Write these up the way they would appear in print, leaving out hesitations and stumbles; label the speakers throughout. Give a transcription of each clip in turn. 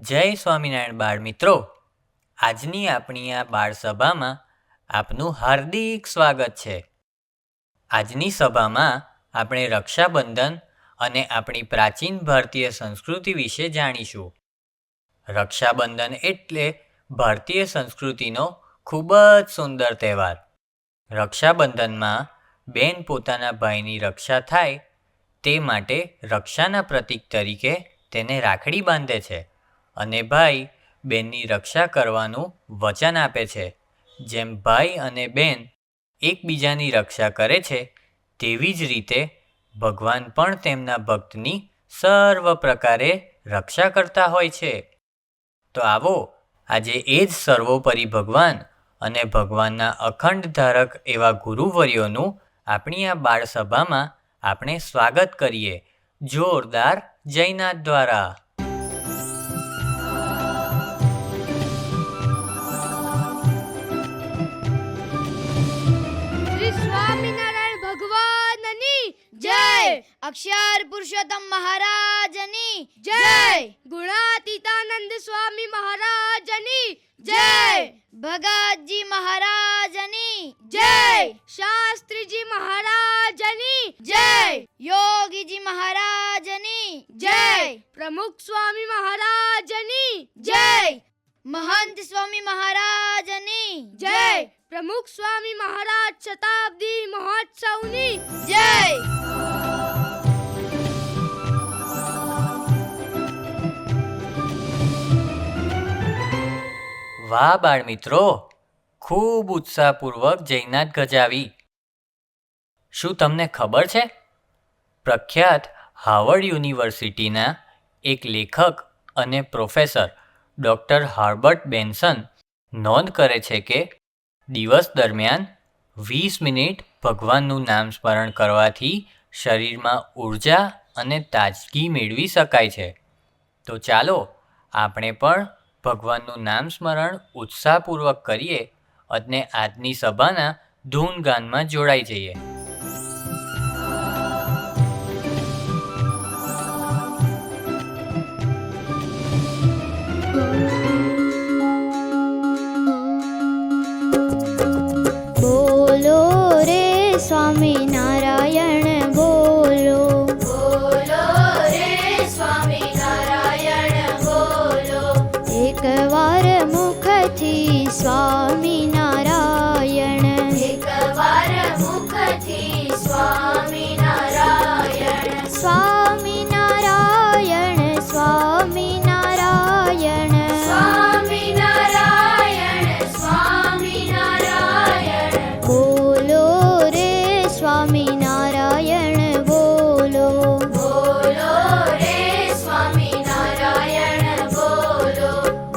Speaker 1: જય સ્વામિનારાયણ બાળ મિત્રો, આજની આપણી આ બાળ સભામાં આપનું હાર્દિક સ્વાગત છે. આજની સભામાં આપણે રક્ષાબંધન અને આપણી પ્રાચીન ભારતીય સંસ્કૃતિ વિશે જાણીશું. રક્ષાબંધન એટલે ભારતીય સંસ્કૃતિનો ખૂબ જ સુંદર તહેવાર. રક્ષાબંધનમાં બેન પોતાના ભાઈની રક્ષા થાય તે માટે રક્ષાના પ્રતીક તરીકે તેને રાખડી બાંધે છે અને ભાઈ બેનની રક્ષા કરવાનું વચન આપે છે. જેમ ભાઈ અને બેન એકબીજાની રક્ષા કરે છે તેવી જ રીતે ભગવાન પણ તેમના ભક્તની સર્વ પ્રકારે રક્ષા કરતા હોય છે. તો આવો આજે એ જ સર્વોપરી ભગવાન અને ભગવાનના અખંડ ધારક એવા ગુરુવર્યોનું આપણી આ બાળસભામાં આપણે સ્વાગત કરીએ જોરદાર જયનાથ દ્વારા.
Speaker 2: સ્વામિનારાયણ ભગવાનની જય. અક્ષર પુરુષોત્તમ મહારાજની જય. ગુણાતીતાનંદ સ્વામી મહારાજની જય. ભગતજી મહારાજની જય. શાસ્ત્રીજી મહારાજની જય. યોગીજી મહારાજની જય. પ્રમુખ સ્વામી મહારાજની જય. મહંત સ્વામી મહારાજની જય. પ્રમુખ સ્વામી મહારાજ શતાબ્દી મહોત્સવની જય.
Speaker 1: વાહ બાળ મિત્રો, ખૂબ ઉત્સાહપૂર્વક જયનાથ ગજાવી. શું તમને ખબર છે? પ્રખ્યાત હાર્વર્ડ યુનિવર્સિટીના એક લેખક અને પ્રોફેસર ડૉક્ટર હાર્બર્ટ બેન્સન નોંધ કરે છે કે દિવસ દરમિયાન 20 મિનિટ ભગવાનનું નામ સ્મરણ કરવાથી શરીરમાં ઊર્જા અને તાજગી મેળવી શકાય છે. તો ચાલો આપણે પણ ભગવાનનું નામ સ્મરણ ઉત્સાહપૂર્વક કરીએ અને આજની સભાના ધૂનગાનમાં જોડાઈ જઈએ.
Speaker 2: બોલો રે સ્વામિનારાયણ બોલો. બોલો રે સ્વામિનારાયણ બોલો. એકવાર મુખથી સ્વામિનારાયણ. એકવાર મુખથી સ્વામિનારાયણ. સ્વામિનારાયણ સ્વામિનારાયણ. સ્વામિનારાયણ સ્વામિનારાયણ. બોલો રે સ્વામિનારાયણ બોલો. બોલો રે સ્વામિનારાયણ બોલો.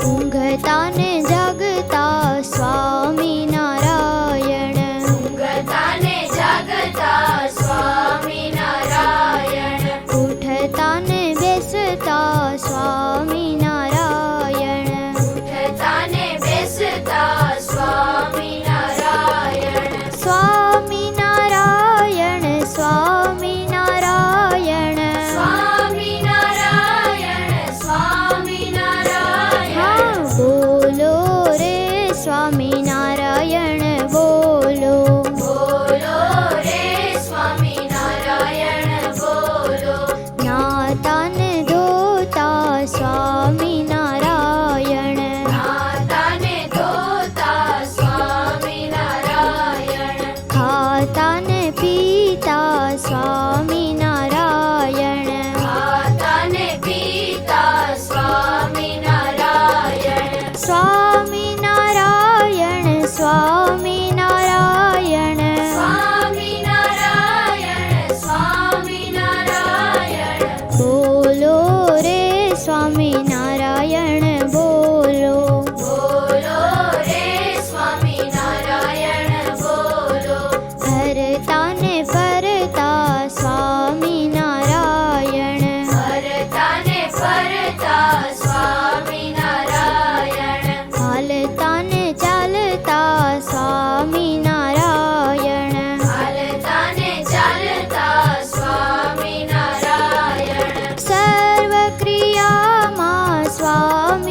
Speaker 2: ઊંઘતા ને જાગતા સ્વામિનારાયણ. ઊંઘતા ને જાગતા સ્વામિનારાયણ. ઉઠતા ને બેસતા સ્વામિનારાયણ. ઉઠતા ને બેસતા સ્વામિનારાયણ. સ્વામિનારાયણ સ્વામિનારાયણ. સ્વામિનારાયણ સ્વામિનારાયણ. હા બોલો રે સ્વામિનારાયણ બોલો. બોલો રે સ્વામિનારાયણ બોલો. નાતા ને ધોતા સ્વામિનારાયણ. નાતા ને ધોતા સ્વામિનારાયણ. ખાતા ને પીતા સ્વામિનારાયણ. ખાતા ને પીતા સ્વામિનારાયણ. સ્વામિનારાયણ સ્વામિનારાયણ. સ્વામિનારાયણ સ્વામિનારાયણ. બોલો રે સ્વામિનારાયણ બોલો. બોલો રે સ્વામિનારાયણ બોલો. હરતા ને ફરતા સ્વામિનારાયણ. હરતા ને ફરતા સ્વામિનારાયણ. હાલતા ને ચાલતા સ્વામિનારાયણ. હાલતા ને ચાલતા સ્વામિનારાયણ. સર્વ ક્રિયામાં સ્વામિ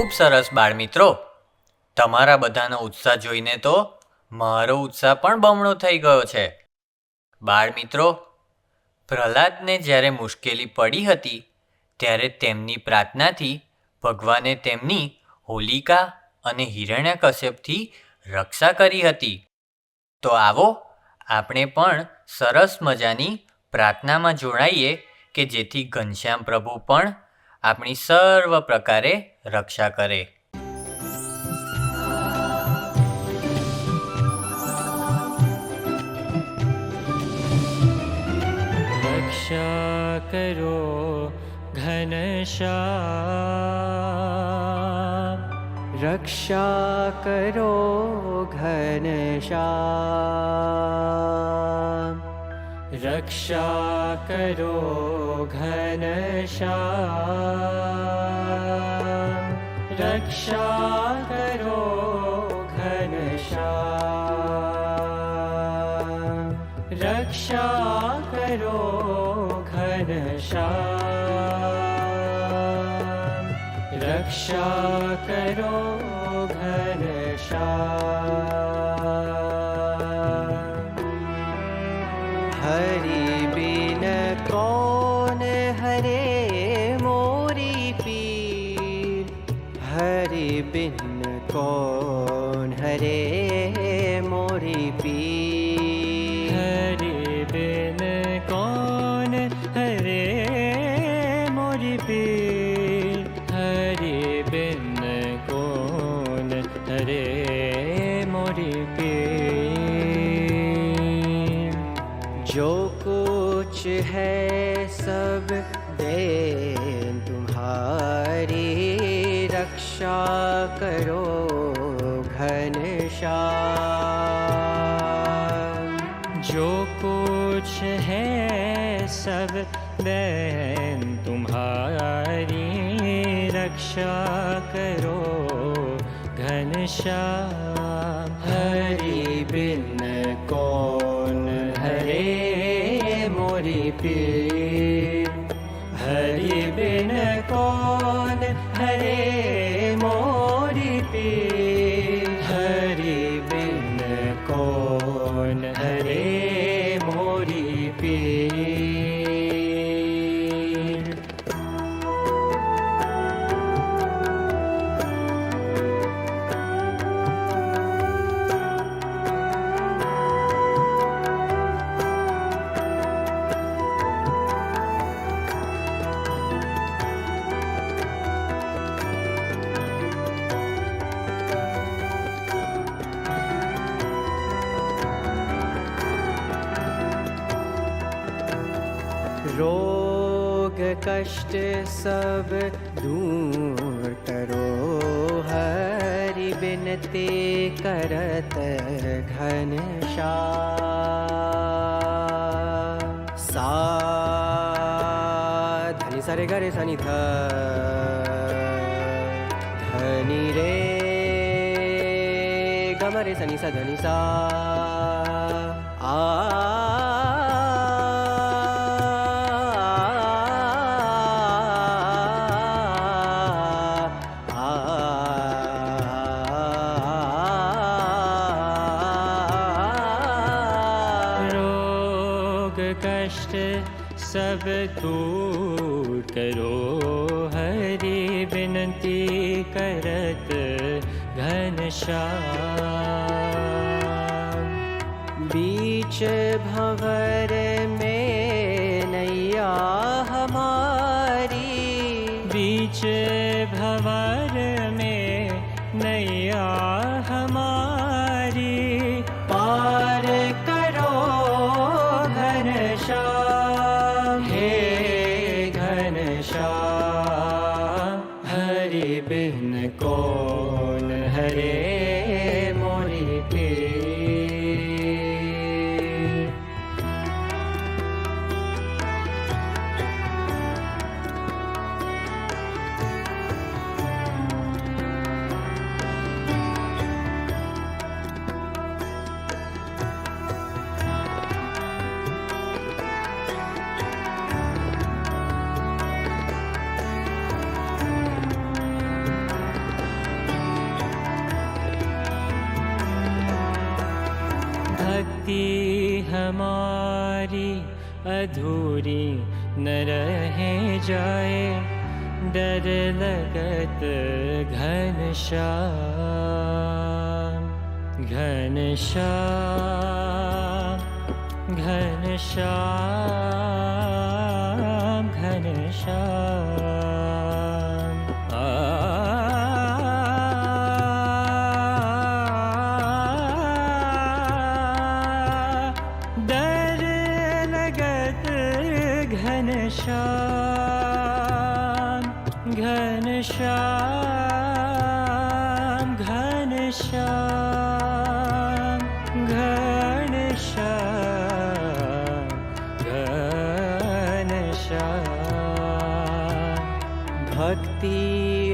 Speaker 1: ખૂબ સરસ બાળમિત્રો, તમારા બધાનો ઉત્સાહ જોઈને તો મારો ઉત્સાહ પણ બમણો થઈ ગયો છે. બાળમિત્રો, પ્રહલાદને જ્યારે મુશ્કેલી પડી હતી ત્યારે તેમની પ્રાર્થનાથી ભગવાને તેમની હોલિકા અને હિરણ્યકશ્યપથી રક્ષા કરી હતી. તો આવો આપણે પણ સરસ મજાની પ્રાર્થનામાં જોડાઈએ કે જેથી ઘનશ્યામ પ્રભુ પણ આપણી સર્વ પ્રકારે રક્ષા કરે.
Speaker 3: रक्षा करो घनश्याम, रक्षा करो घनश्याम, रक्षा करो घनश्याम, रक्षा करो घनश्याम, रक्षा करो घनश्याम, रक्षा करो घनश्याम. हरि बिन कौन हरे मोरी पीर, हरि बिन कौन हरे मोरी पीर, हरि बिन कौन हरे मोरी पीर, हरि बिन कौन हरे मोरी पीर. जो कुछ है सब देन तुम्हारी, रक्षा करो घनश्याम. जो कुछ है सब देन तुम्हारी, रक्षा करो घनश्याम. हरि बिन कौन हरे मोरी पीर, हरि बिन कौन हरे मोरी पीर, हरि बिन कौन हरे मोरी पीर. रोग कष्ट सब दूर करो, हरि बिनती करत घनश्याम. सा धनि सा रे ग रे सा नि ध, धनि रे ग म रे सा नि सा धनि सा. कष्ट सब दूर करो, हरि बिनती करत घनश्याम. बीच भंवर में नैया हमारी, बीच भंवर में नैया हमारी, पार करो घनश्याम. हे घनश्याम, हरि बिन कौन हरे मोरी पीर. अधूरी न रहे जाए, डर लगत घनश्याम। घनश्याम घनश्याम घनश्याम। डर लगत घनश्याम। घनश्याम घनश्याम घनश्याम घनश्याम। भक्ति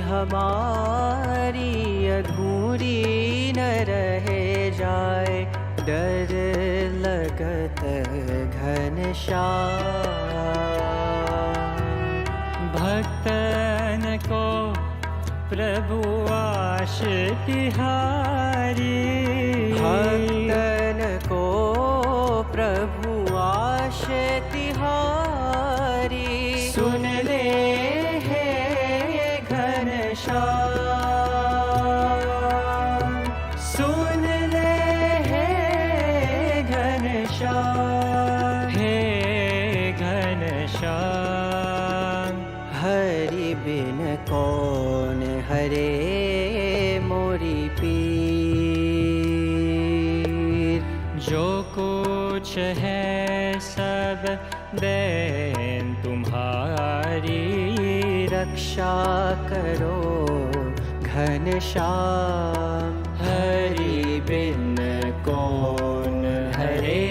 Speaker 3: हमारी अधूरी न रहे जाए, डर लगत घनश्याम। भक्तन को प्रभु आश तिहारी, भक्तन को प्रभु आश तिहारी। सुन ले हे घनश्याम, सुन ले हे घनश्याम, हे घनश्याम। हरि बिन कौन हरे मोरी पीर, जो कुछ है सब देन तुम्हारी। रक्षा करो घनश्याम, हरि बिन कौन हरे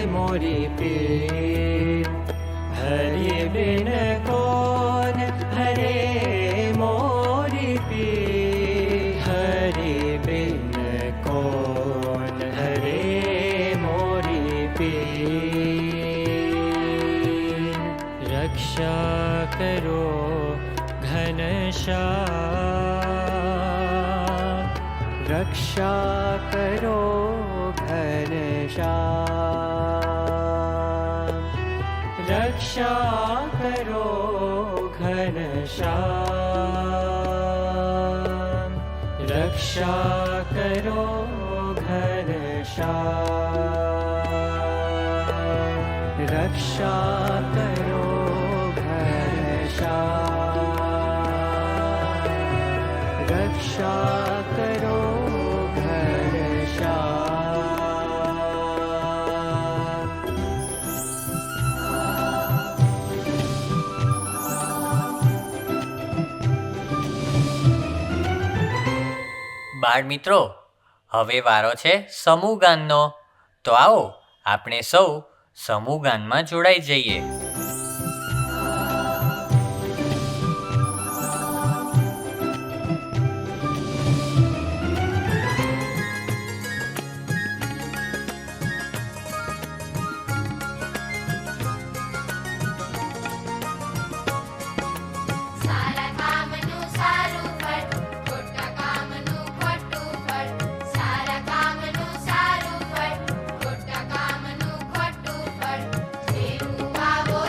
Speaker 3: मोरी पीर। हरि बिन कौन हरे मोरी पीर। हरि बिन कौन हरे मोरी पीर। रक्षा करो घनश्याम, रक्षा करो घनश्याम। रक्षा करो घनश्याम, रक्षा करो घनश्याम। रक्षा करो घनश्याम, रक्षा करो घनश्याम।
Speaker 1: બાળ મિત્રો, હવે વારો છે સમૂહગાનનો. તો આવો આપણે સૌ સમૂહગાનમાં જોડાઈ જઈએ.
Speaker 2: સારા કામનું સારું ફળ, ખોટા કામનું ખોટું ફળ. સારા કામનું સારું ફળ, ખોટા કામનું ખોટું ફળ. જેવું વાવો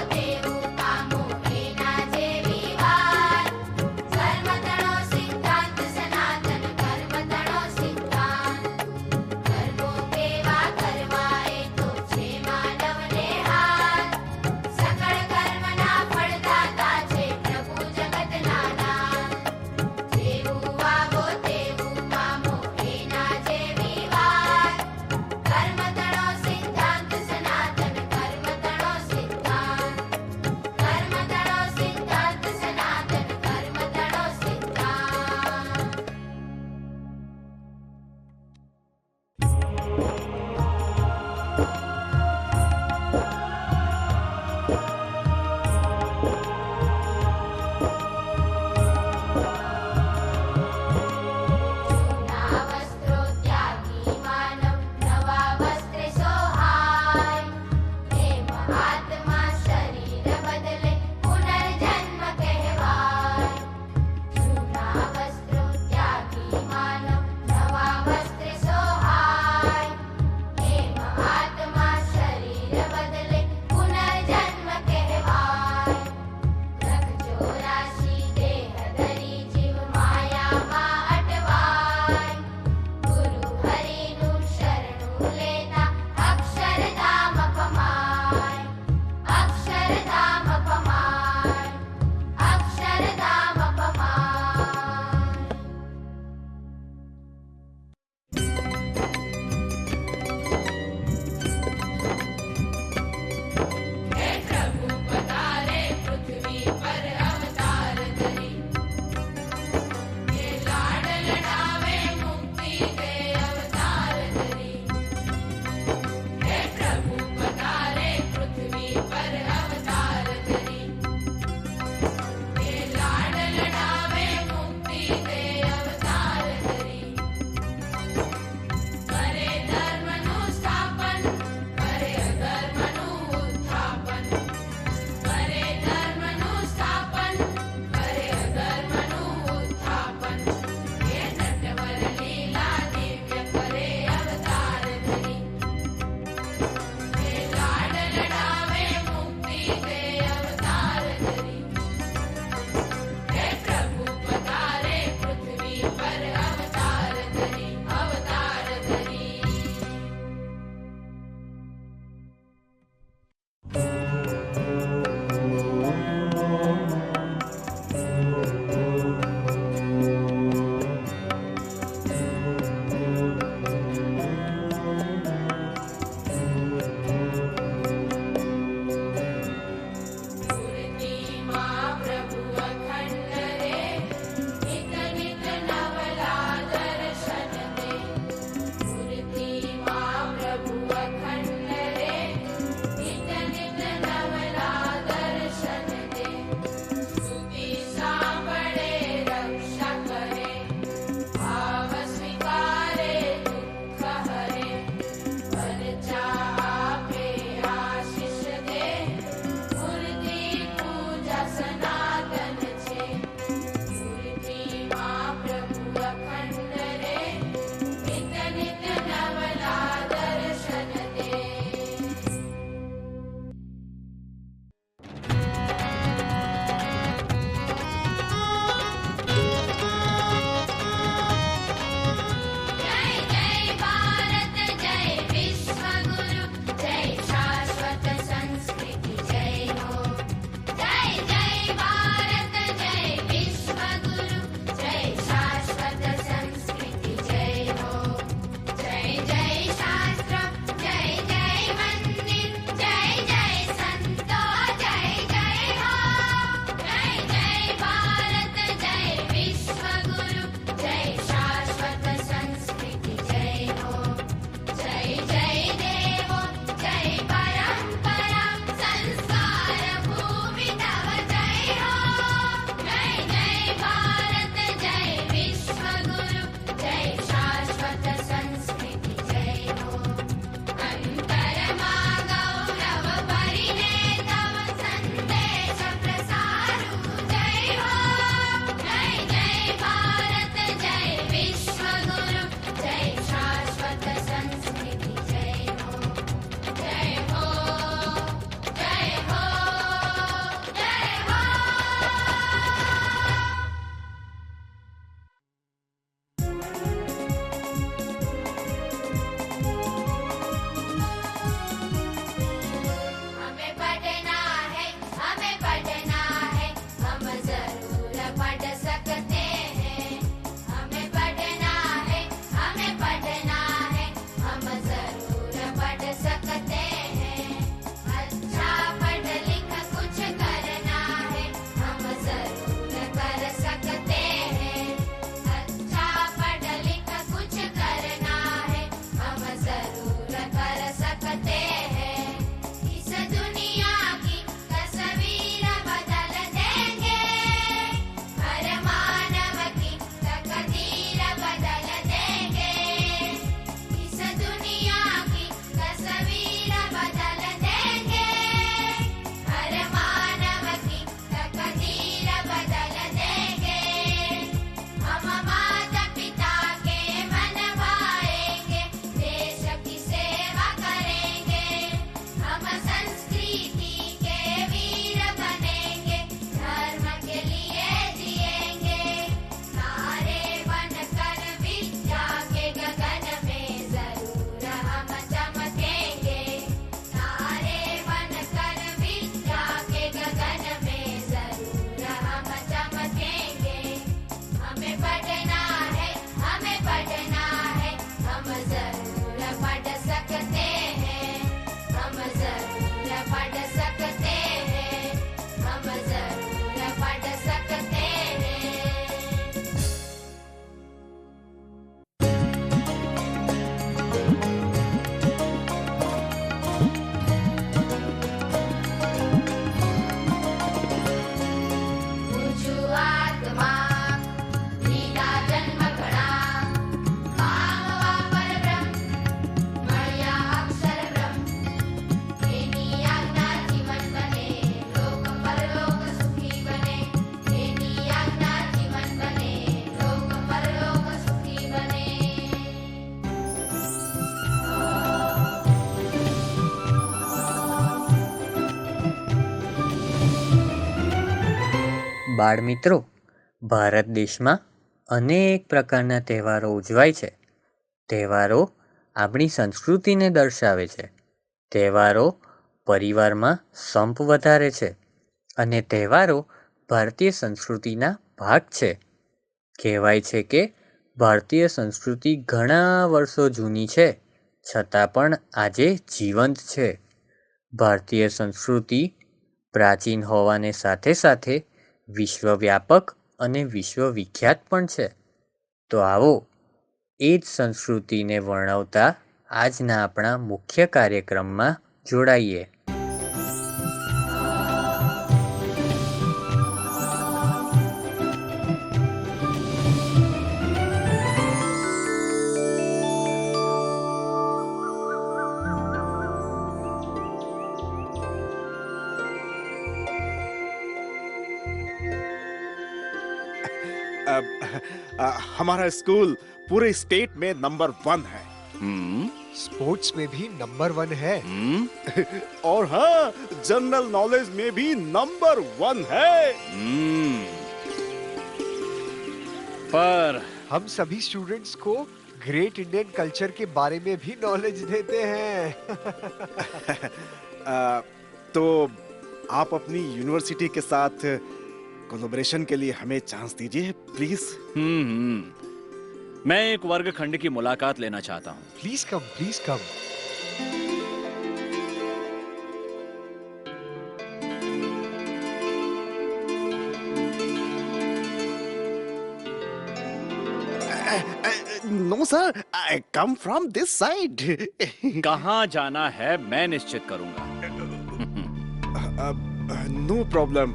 Speaker 1: બાળમિત્રો, ભારત દેશમાં અનેક પ્રકારના તહેવારો ઉજવાય છે. તહેવારો આપણી સંસ્કૃતિને દર્શાવે છે. તહેવારો પરિવારમાં સંપ વધારે છે અને તહેવારો ભારતીય સંસ્કૃતિના ભાગ છે. કહેવાય છે કે ભારતીય સંસ્કૃતિ ઘણા વર્ષો જૂની છે, છતાં પણ આજે જીવંત છે. ભારતીય સંસ્કૃતિ પ્રાચીન હોવાને સાથે સાથે વિશ્વવ્યાપક અને વિશ્વવિખ્યાત પણ છે. તો આવો એ જ સંસ્કૃતિને વર્ણવતા આજના આપણા મુખ્ય કાર્યક્રમમાં જોડાઈએ.
Speaker 4: हमारा स्कूल पूरे स्टेट में नंबर 1 है.
Speaker 5: स्पोर्ट्स में भी नंबर 1 है.
Speaker 4: और हाँ, जनरल नॉलेज में भी नंबर 1 है.
Speaker 6: पर
Speaker 5: हम सभी स्टूडेंट्स को ग्रेट इंडियन कल्चर के बारे में भी नॉलेज देते हैं.
Speaker 4: तो आप अपनी यूनिवर्सिटी के साथ कोलैबोरेशन के लिए हमें चांस दीजिए प्लीज.
Speaker 6: मैं एक वर्गखंड की मुलाकात लेना चाहता हूँ.
Speaker 5: Please come, please come.
Speaker 4: No sir, I come from this side.
Speaker 6: कहाँ जाना है मैं निश्चित करूंगा.
Speaker 4: No problem,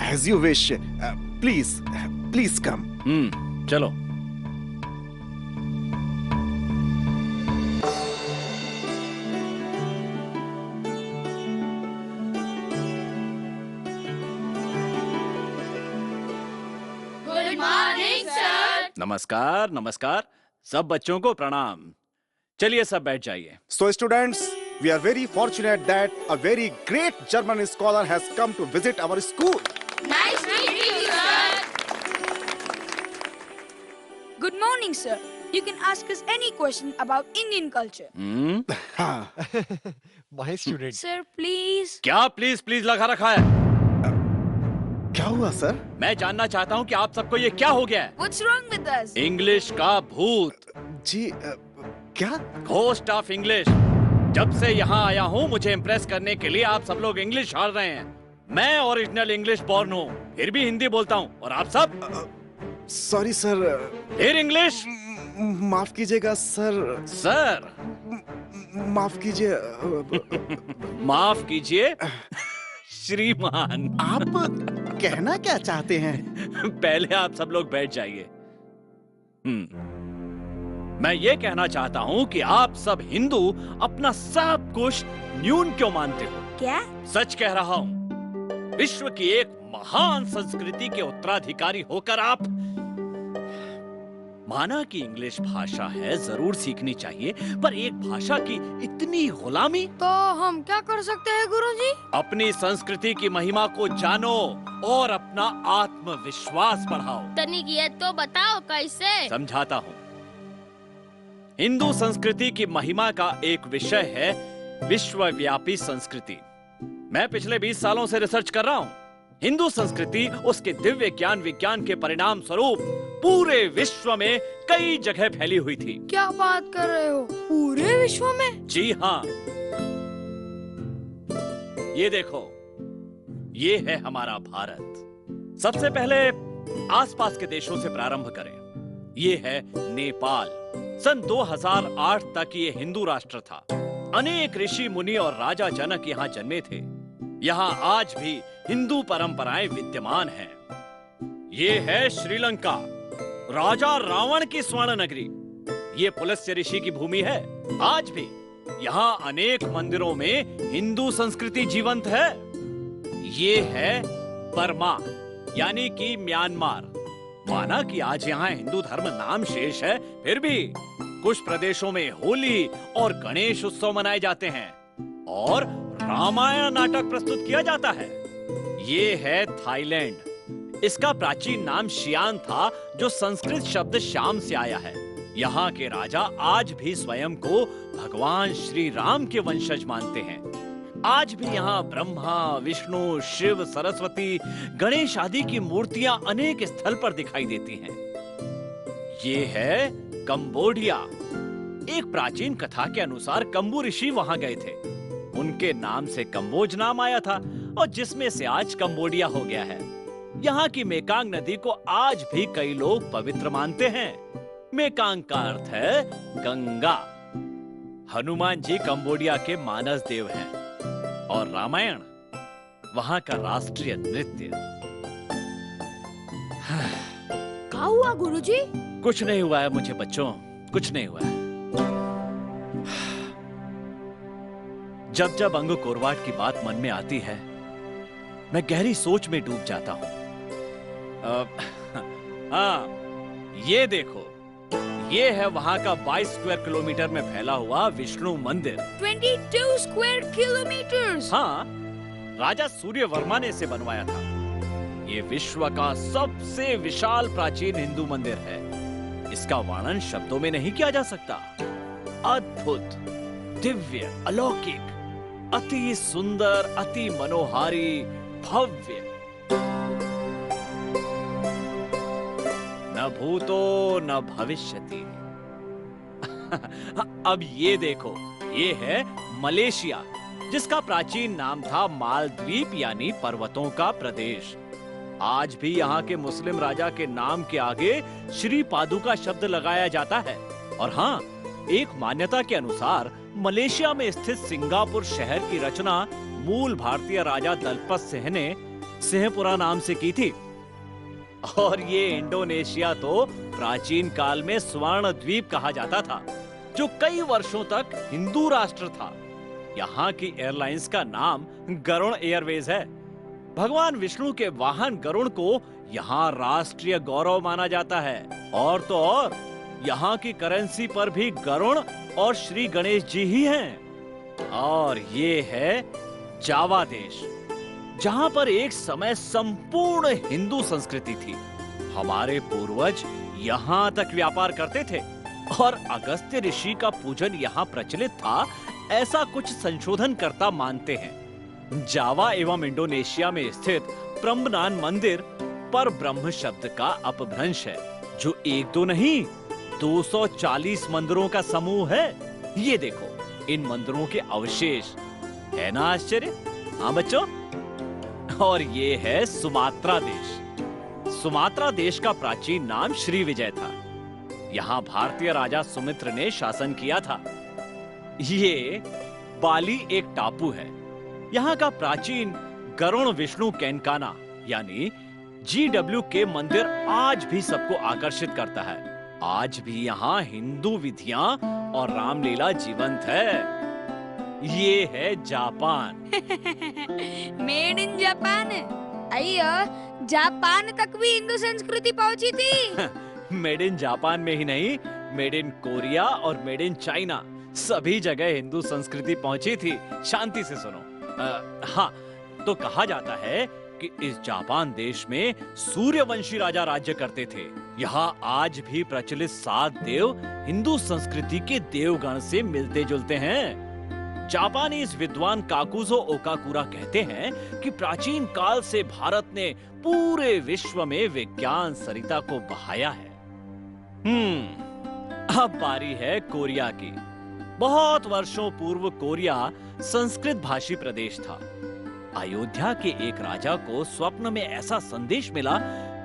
Speaker 4: as you wish. Please please come.
Speaker 6: चलो.
Speaker 2: Good morning sir.
Speaker 6: नमस्कार नमस्कार. सब बच्चों को प्रणाम. चलिए सब बैठ जाइए.
Speaker 4: So students, we are very fortunate that a very great German scholar has come to visit our school.
Speaker 2: Nice meeting you sir.
Speaker 7: Good morning, sir. You can ask us any question about Indian culture.
Speaker 5: My student.
Speaker 7: Sir, please.
Speaker 6: क्या please please लगा रखा है?
Speaker 4: क्या हुआ sir?
Speaker 6: मैं जानना चाहता हूँ कि आप सबको ये क्या हो गया है.
Speaker 7: What's wrong with us?
Speaker 6: English का भूत.
Speaker 4: जी क्या?
Speaker 6: Ghost of English. जब से यहाँ आया हूँ मुझे इम्प्रेस करने के लिए आप सब लोग इंग्लिश हार रहे हैं. मैं ओरिजिनल इंग्लिश बॉर्न हूँ, फिर भी हिंदी बोलता हूँ और आप सब
Speaker 4: सॉरी सर.
Speaker 6: फिर इंग्लिश.
Speaker 4: माफ कीजिएगा सर.
Speaker 6: सर
Speaker 4: माफ कीजिए.
Speaker 6: माफ कीजिए श्रीमान.
Speaker 4: आप कहना क्या चाहते हैं?
Speaker 6: पहले आप सब लोग बैठ जाइए. मैं ये कहना चाहता हूँ कि आप सब हिंदू अपना सब कुछ न्यून क्यों मानते हो?
Speaker 7: क्या?
Speaker 6: सच कह रहा हूँ. विश्व की एक महान संस्कृति के उत्तराधिकारी होकर आप माना कि इंग्लिश भाषा है, जरूर सीखनी चाहिए, पर एक भाषा की इतनी गुलामी.
Speaker 7: तो हम क्या कर सकते हैं गुरुजी?
Speaker 6: अपनी संस्कृति की महिमा को जानो और अपना आत्मविश्वास बढ़ाओ.
Speaker 2: तनिक ये तो बताओ कैसे.
Speaker 6: समझाता हूँ. हिंदू संस्कृति की महिमा का एक विषय है विश्वव्यापी संस्कृति. मैं पिछले 20 सालों से रिसर्च कर रहा हूँ. हिंदू संस्कृति उसके दिव्य ज्ञान विज्ञान के परिणाम स्वरूप पूरे विश्व में कई जगह फैली हुई थी.
Speaker 7: क्या बात कर रहे हो? पूरे विश्व में?
Speaker 6: जी हाँ. ये देखो, ये है हमारा भारत. सबसे पहले आसपास के देशों से प्रारंभ करें. ये है नेपाल. सन 2008 तक ये हिंदू राष्ट्र था. अनेक ऋषि मुनि और राजा जनक यहाँ जन्मे थे. यहाँ आज भी हिंदू परंपराएं विद्यमान हैं. ये है श्रीलंका, राजा रावण की स्वर्ण नगरी. ये पुलस्त्य ऋषि की भूमि है. आज भी यहाँ अनेक मंदिरों में हिंदू संस्कृति जीवंत है. ये है बर्मा यानी कि म्यांमार. माना कि आज यहाँ हिंदू धर्म नाम शेष है, फिर भी कुछ प्रदेशों में होली और गणेश उत्सव मनाए जाते हैं और रामायण नाटक प्रस्तुत किया जाता है. ये है थाईलैंड. इसका प्राचीन नाम शियान था, जो संस्कृत शब्द श्याम से आया है। यहाँ के राजा आज भी स्वयं को भगवान श्री राम के वंशज मानते हैं। आज भी यहाँ ब्रह्मा, विष्णु, शिव, सरस्वती, गणेश आदि की मूर्तियां अनेक स्थल पर दिखाई देती हैं। ये है कंबोडिया। एक प्राचीन कथा के अनुसार कंबू ऋषि वहां गए थे। उनके नाम से कंबोज नाम आया था और जिसमें से आज कंबोडिया हो गया है। यहाँ की मेकांग नदी को आज भी कई लोग पवित्र मानते हैं। मेकांग का अर्थ है गंगा। हनुमान जी कंबोडिया के मानस देव हैं और रामायण वहां का राष्ट्रीय नृत्य।
Speaker 7: क्या हुआ गुरुजी?
Speaker 6: कुछ नहीं हुआ है मुझे बच्चों, कुछ नहीं हुआ है। जब जब अंग कोरवाट की बात मन में आती है, मैं गहरी सोच में डूब जाता हूं। हाँ, ये देखो, ये है वहां का 22 स्क्वायर किलोमीटर में फैला हुआ विष्णु मंदिर।
Speaker 7: 22 स्क्वायर किलोमीटर्स।
Speaker 6: हाँ, राजा सूर्यवर्मा ने इसे बनवाया था। ये विश्व का सबसे विशाल प्राचीन हिंदू मंदिर है। इसका वर्णन शब्दों में नहीं किया जा सकता। अद्भुत, दिव्य, अलौकिक, अति सुंदर, अति मनोहारी, भव्य। न भूतो न भविष्यति। अब ये देखो, ये है मलेशिया, जिसका प्राचीन नाम था मालद्वीप यानी पर्वतों का प्रदेश। आज भी यहाँ के मुस्लिम राजा के नाम के आगे श्री पादुका शब्द लगाया जाता है। और हाँ, एक मान्यता के अनुसार मलेशिया में स्थित सिंगापुर शहर की रचना मूल भारतीय राजा दलपत सिंह ने सिंहपुरा नाम से की थी। और ये इंडोनेशिया तो प्राचीन काल में स्वर्ण द्वीप कहा जाता था, जो कई वर्षों तक हिंदू राष्ट्र था। यहाँ की एयरलाइंस का नाम गरुड़ एयरवेज है। भगवान विष्णु के वाहन गरुड़ को यहाँ राष्ट्रीय गौरव माना जाता है। और तो और, यहाँ की करेंसी पर भी गरुड़ और श्री गणेश जी ही हैं। और ये है जावा देश, जहाँ पर एक समय संपूर्ण हिंदू संस्कृति थी। हमारे पूर्वज यहाँ तक व्यापार करते थे और अगस्त्य ऋषि का पूजन यहाँ प्रचलित था, ऐसा कुछ संशोधनकर्ता मानते हैं। जावा एवं इंडोनेशिया में स्थित प्रम्बनान मंदिर पर ब्रह्म शब्द का अपभ्रंश है, जो एक दो नहीं 240 मंदिरों का समूह है। ये देखो, इन मंदिरों के अवशेष, है ना आश्चर्य? हाँ बच्चों। और ये है सुमात्रा देश। सुमात्रा देश का प्राचीन नाम श्री विजय था। यहाँ भारतीय राजा सुमित्र ने शासन किया था। ये बाली एक टापू है। यहाँ का प्राचीन गरुड़ विष्णु कैनकाना यानी GW के मंदिर आज भी सबको आकर्षित करता है। आज भी यहाँ हिंदू विधियां और रामलीला जीवंत है। ये है जापान।
Speaker 7: Made in Japan. अय्यो, जापान तक भी हिंदू संस्कृति पहुंची थी।
Speaker 6: मेड इन जापान में ही नहीं, मेड इन कोरिया और मेड इन चाइना, सभी जगह हिंदू संस्कृति पहुंची थी। शांति से सुनो। हाँ, तो कहा जाता है कि इस जापान देश में सूर्यवंशी राजा राज्य करते थे। यहाँ आज भी प्रचलित 7 देव हिंदू संस्कृति के देवगण से मिलते जुलते हैं। जापानीज विद्वान काकुजो ओकाकुरा कहते हैं कि प्राचीन काल से भारत ने पूरे विश्व में विज्ञान सरिता को बहाया है। अब बारी है कोरिया की। बहुत वर्षों पूर्व कोरिया संस्कृत भाषी प्रदेश था। अयोध्या के एक राजा को स्वप्न में ऐसा संदेश मिला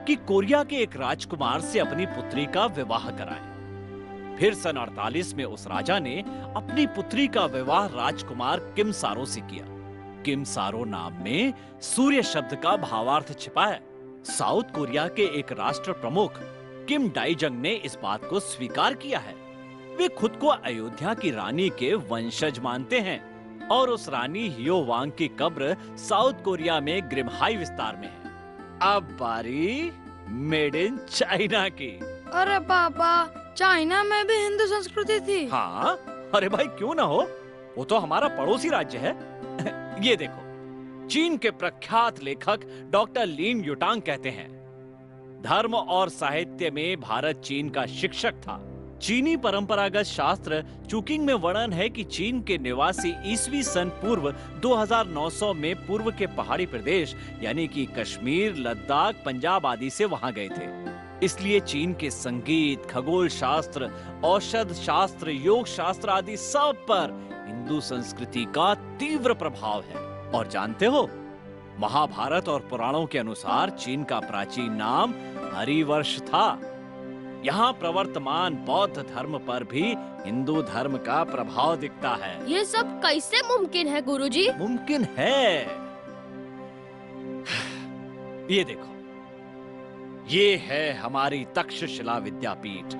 Speaker 6: कि कोरिया के एक राजकुमार से अपनी पुत्री का विवाह कराएं। फिर सन 48 में उस राजा ने अपनी पुत्री का विवाह राजकुमार किम सारो से किया। किम सारो नाम में सूर्य शब्द का भावार्थ छिपा है। साउथ कोरिया के एक राष्ट्र प्रमुख किम डाइजंग ने इस बात को स्वीकार किया है। वे खुद को अयोध्या की रानी के वंशज मानते हैं और उस रानी हियो वांग की कब्र साउथ कोरिया में ग्रिम्हाई विस्तार में है। अब बारी मेड इन चाइना की।
Speaker 7: अरे बाबा, चाइना में भी हिंदू संस्कृति थी?
Speaker 6: हाँ, अरे भाई क्यों ना हो, वो तो हमारा पड़ोसी राज्य है। ये देखो, चीन के प्रख्यात लेखक डॉक्टर लिन युटांग कहते हैं धर्म और साहित्य में भारत चीन का शिक्षक था। चीनी परंपरागत शास्त्र चुकिंग में वर्णन है कि चीन के निवासी ईसवी सन पूर्व 2900 में पूर्व के पहाड़ी प्रदेश यानी कि कश्मीर, लद्दाख, पंजाब आदि से वहां गए थे। इसलिए चीन के संगीत, खगोल शास्त्र, औषध शास्त्र, योग शास्त्र आदि सब पर हिंदू संस्कृति का तीव्र प्रभाव है। और जानते हो, महाभारत और पुराणों के अनुसार चीन का प्राचीन नाम हरिवर्ष था। यहाँ प्रवर्तमान बौद्ध धर्म पर भी हिंदू धर्म का प्रभाव दिखता है।
Speaker 2: ये सब कैसे मुमकिन है गुरुजी?
Speaker 6: मुमकिन है। ये देखो, ये है हमारी Takshashila Vidyapeeth.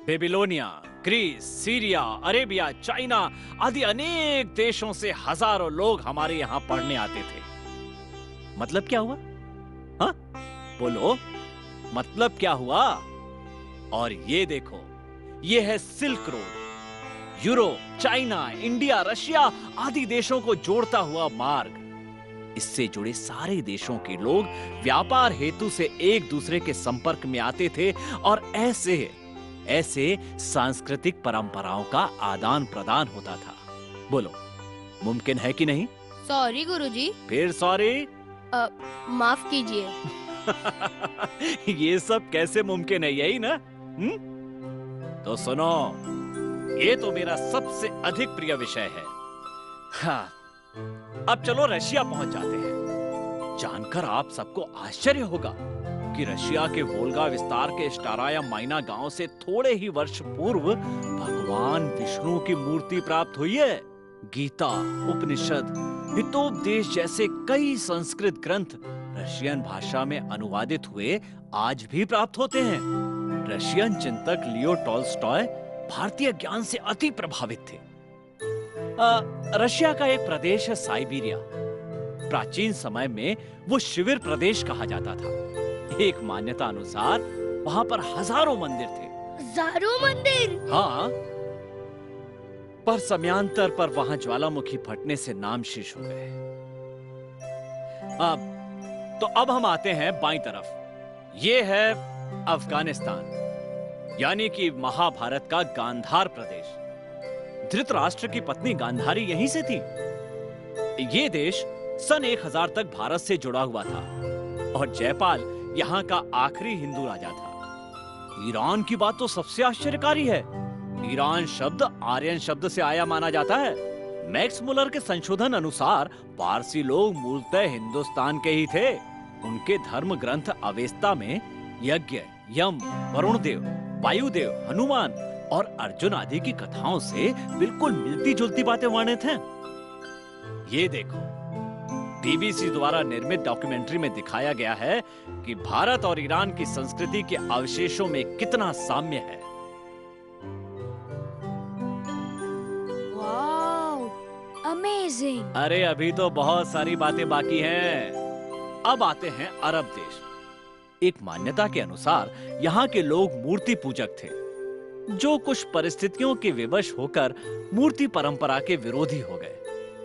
Speaker 6: Babylonia, Greece, Syria, Arabia, China आदि अनेक देशों से हजारों लोग हमारे यहाँ पढ़ने आते थे। मतलब क्या हुआ? हाँ, बोलो, मतलब क्या हुआ? और ये देखो, ये है silk road, Europe, China, India, Russia आदि देशों को जोड़ता हुआ मार्ग। इससे जुड़े सारे देशों के लोग व्यापार हेतु से एक दूसरे के संपर्क में आते थे और ऐसे सांस्कृतिक परंपराओं का आदान प्रदान होता था। बोलो, मुमकिन है कि नहीं?
Speaker 2: सॉरी गुरुजी।
Speaker 6: फिर सॉरी?
Speaker 2: माफ कीजिए।
Speaker 6: ये सब कैसे मुमकिन है, यही ना? तो सुनो, ये तो मेरा सबसे अधिक प्रिय विषय है। हाँ, अब चलो रशिया पहुंच जाते हैं। जानकर आप सबको आश्चर्य होगा कि रशिया के वोल्गा विस्तार के स्टाराया माइना गांव से थोड़े ही वर्ष पूर्व भगवान विष्णु की मूर्ति प्राप्त हुई है। गीता, उपनिषद, हितोपदेश जैसे कई संस्कृत ग्रंथ रशियन भाषा में अनुवादित हुए आज भी प्राप्त होते हैं। रशियन चिंतक लियो टॉल्स्टॉय भारतीय ज्ञान से अति प्रभावित थे। रशिया का एक प्रदेश है साइबेरिया। प्राचीन समय में वो शिविर प्रदेश कहा जाता था। एक मान्यता अनुसार वहां पर हजारों मंदिर थे।
Speaker 2: हजारों मंदिर?
Speaker 6: हाँ, पर समयांतर पर वहां ज्वालामुखी फटने से नामशेष हो गए। अब हम आते हैं बाईं तरफ। ये है अफगानिस्तान, यानी कि महाभारत का गांधार प्रदेश। धृतराष्ट्र की पत्नी गांधारी यहीं से थी। ये देश सन 1000 तक भारत से जुड़ा हुआ था और जयपाल यहाँ का आखिरी हिंदू राजा था। ईरान की बात तो सबसे आश्चर्यकारी है। ईरान शब्द आर्यन शब्द से आया माना जाता है। मैक्स मुलर के संशोधन अनुसार पारसी लोग मूलतः हिंदुस्तान के ही थे। उनके धर्म ग्रंथ अवेस्ता में यज्ञ, यम, वरुण देव, वायुदेव, हनुमान और अर्जुन आदि की कथाओं से बिल्कुल मिलती जुलती बातें वर्णित हैं। ये देखो, बीबीसी द्वारा निर्मित डॉक्यूमेंट्री में दिखाया गया है कि भारत और ईरान की संस्कृति के अवशेषों में कितना साम्य है।
Speaker 7: Wow, amazing.
Speaker 6: अरे अभी तो बहुत सारी बातें बाकी हैं। अब आते हैं अरब देश। एक मान्यता के अनुसार यहाँ के लोग मूर्ति पूजक थे, जो कुछ परिस्थितियों के विवश होकर मूर्ति परंपरा के विरोधी हो गए।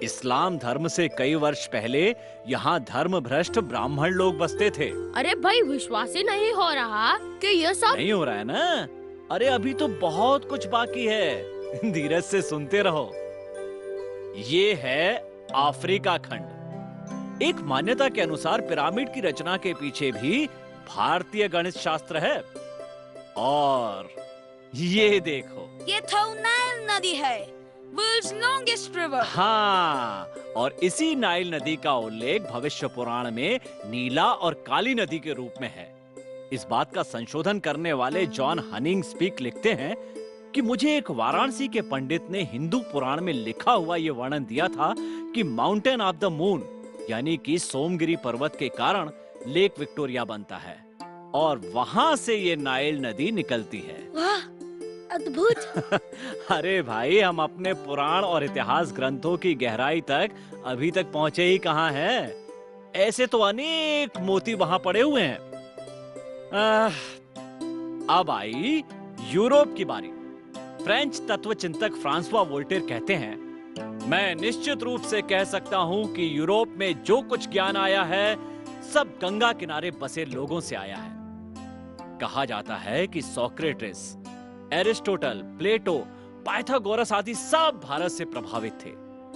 Speaker 6: इस्लाम धर्म से कई वर्ष पहले यहाँ धर्म भ्रष्ट ब्राह्मण लोग बसते थे।
Speaker 2: अरे भाई, विश्वास ही नहीं हो रहा कि ये सब
Speaker 6: नहीं हो रहा है ना? अरे अभी तो बहुत कुछ बाकी है, धीरज से सुनते रहो। ये है अफ्रीका खंड। एक मान्यता के अनुसार पिरामिड की रचना के पीछे भी भारतीय गणित शास्त्र है। और ये देखो।
Speaker 7: ये तो नाइल नदी है, वर्ल्ड्स लॉन्गेस्ट रिवर।
Speaker 6: हाँ, और इसी नाइल नदी का उल्लेख भविष्य पुराण में नीला और काली नदी के रूप में है। इस बात का संशोधन करने वाले जॉन हनिंग स्पीक लिखते हैं कि मुझे एक वाराणसी के पंडित ने हिंदू पुराण में लिखा हुआ यह वर्णन दिया था कि माउंटेन ऑफ द मून यानी कि सोमगिरी पर्वत के कारण लेक विक्टोरिया बनता है और वहां से ये नाइल नदी निकलती है।
Speaker 2: वाह, अद्भुत।
Speaker 6: अरे भाई, हम अपने पुराण और इतिहास ग्रंथों की गहराई तक अभी तक पहुंचे ही कहां हैं। ऐसे तो अनेक मोती वहां पड़े हुए हैं। अब आई यूरोप की बारी। फ्रेंच तत्वचिंतक फ्रांसवा वोल्टेयर कहते हैं, मैं निश्चित रूप से कह सकता हूं कि यूरोप में जो कुछ ज्ञान आया है सब गंगा किनारे बसे लोगों से आया है। कहा जाता है कि सोक्रेटिस, एरिस्टोटल, प्लेटो, पाइथागोरस आदि सब भारत से प्रभावित थे।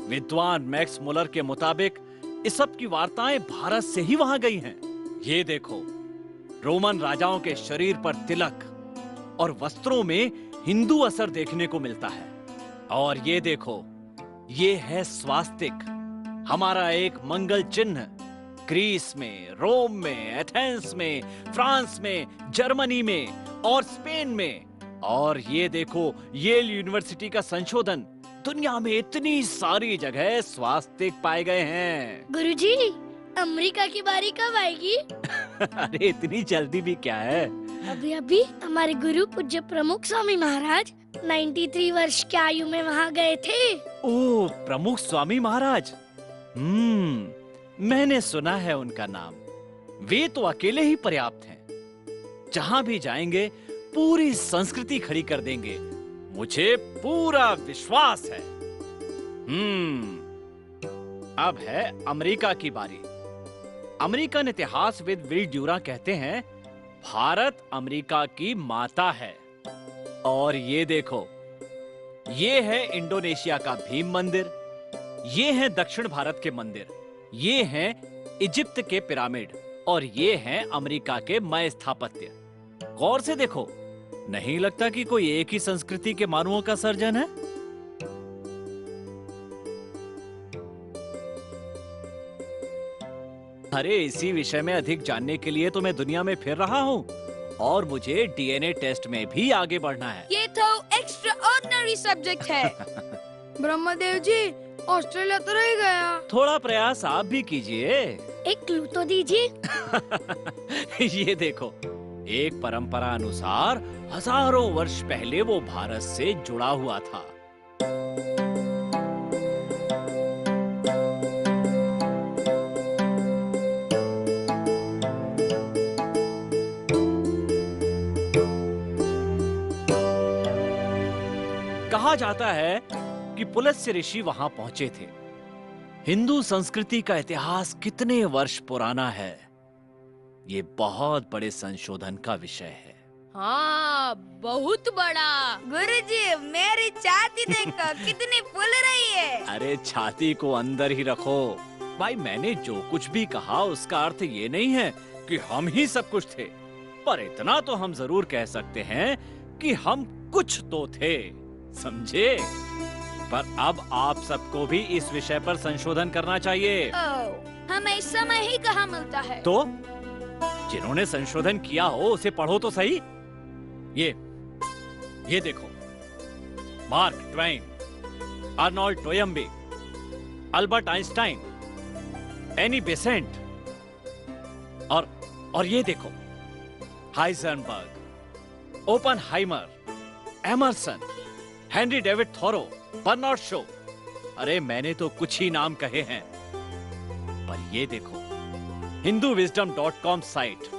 Speaker 6: विद्वान मैक्स मुलर के मुताबिक इस सब की वार्ताएं भारत से ही वहां गई हैं। ये देखो, रोमन राजाओं के शरीर पर तिलक और वस्त्रों में हिंदू असर देखने को मिलता है। और ये देखो, ये है स्वास्तिक, हमारा एक मंगल चिन्ह। ग्रीस में, रोम में, एथेंस में, फ्रांस में, जर्मनी में और स्पेन में। और ये देखो, येल यूनिवर्सिटी का संशोधन, दुनिया में इतनी सारी जगह स्वास्तिक पाए गए हैं।
Speaker 2: गुरुजी, अमेरिका की बारी कब आएगी?
Speaker 6: अरे इतनी जल्दी भी क्या है?
Speaker 2: अभी अभी हमारे गुरु पूज्य प्रमुख स्वामी महाराज 93 वर्ष की आयु में वहाँ गए थे।
Speaker 6: ओ, प्रमुख स्वामी महाराज। मैंने सुना है उनका नाम। वे तो अकेले ही पर्याप्त हैं। जहां भी जाएंगे पूरी संस्कृति खड़ी कर देंगे, मुझे पूरा विश्वास है। अब है अमेरिका की बारी। अमेरिकन इतिहासविद विल ड्यूरा कहते हैं, भारत अमेरिका की माता है। और ये देखो, ये है इंडोनेशिया का भीम मंदिर, ये है दक्षिण भारत के मंदिर, ये हैं इजिप्ट के पिरामिड और ये हैं अमेरिका के मय स्थापत्य। गौर से देखो, नहीं लगता कि कोई एक ही संस्कृति के मानवों का सर्जन है? अरे इसी विषय में अधिक जानने के लिए तो मैं दुनिया में फिर रहा हूँ और मुझे डीएनए टेस्ट में भी आगे बढ़ना है।
Speaker 7: ये तो एक्स्ट्रा ऑर्डिनरी सब्जेक्ट है। ब्रह्मदेव जी, ऑस्ट्रेलिया तो रह गया।
Speaker 6: थोड़ा प्रयास आप भी कीजिए।
Speaker 2: एक क्लू तो दीजिए।
Speaker 6: ये देखो, एक परंपरा अनुसार हजारों वर्ष पहले वो भारत से जुड़ा हुआ था। कहा जाता है कि पुलत्स्य ऋषि वहां पहुंचे थे। हिंदू संस्कृति का इतिहास कितने वर्ष पुराना है, ये बहुत बड़े संशोधन का विषय है।
Speaker 2: हाँ, बहुत बड़ा।
Speaker 7: गुरुजी, मेरी छाती देखो कितनी फूल रही है।
Speaker 6: अरे छाती को अंदर ही रखो भाई। मैंने जो कुछ भी कहा उसका अर्थ ये नहीं है कि हम ही सब कुछ थे, पर इतना तो हम जरूर कह सकते हैं कि हम कुछ तो थे, समझे? पर अब आप सबको भी इस विषय पर संशोधन करना चाहिए।
Speaker 7: हमें समय ही कहाँ मिलता है?
Speaker 6: तो जिन्होंने संशोधन किया हो उसे पढ़ो तो सही। ये देखो, Mark Twain, Arnold Toynbee, Albert Einstein, Annie Besant और ये देखो, Heisenberg, Oppenheimer, Emerson, Henry David Thoreau, Bernard Shaw. अरे मैंने तो कुछ ही नाम कहे हैं, पर ये देखो, hinduwisdom.com साइट,